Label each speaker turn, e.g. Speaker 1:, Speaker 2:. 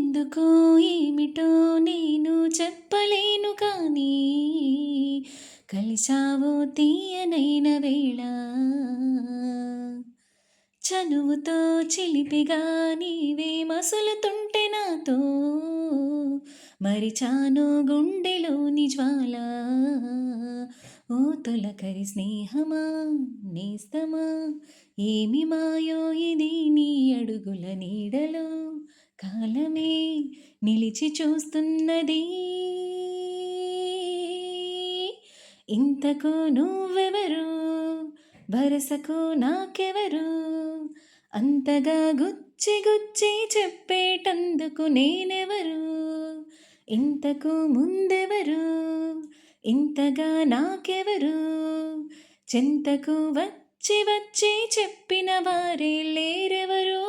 Speaker 1: ఎందుకో ఏమిటో నేను చెప్పలేను కానీ కలిసావో తీయనైన వేళ చనువుతో చిలిపిగా నీవే మసులుతుంటే నాతో మరిచాను గుండెలోని జ్వాల ఓ తొలకరి స్నేహమా నేస్తమా ఏమి మాయో ఇది నీ అడుగుల నీడలో కాలమే నిలిచి చూస్తున్నది ఇంతకు నువ్వెవరు వరసకు నాకెవరు అంతగా గుచ్చి గుచ్చి చెప్పేటందుకు నేనెవరు ఇంతకు ముందెవరు ఇంతగా నాకెవరు చెంతకు వచ్చి వచ్చి చెప్పిన వారే లేరెవరు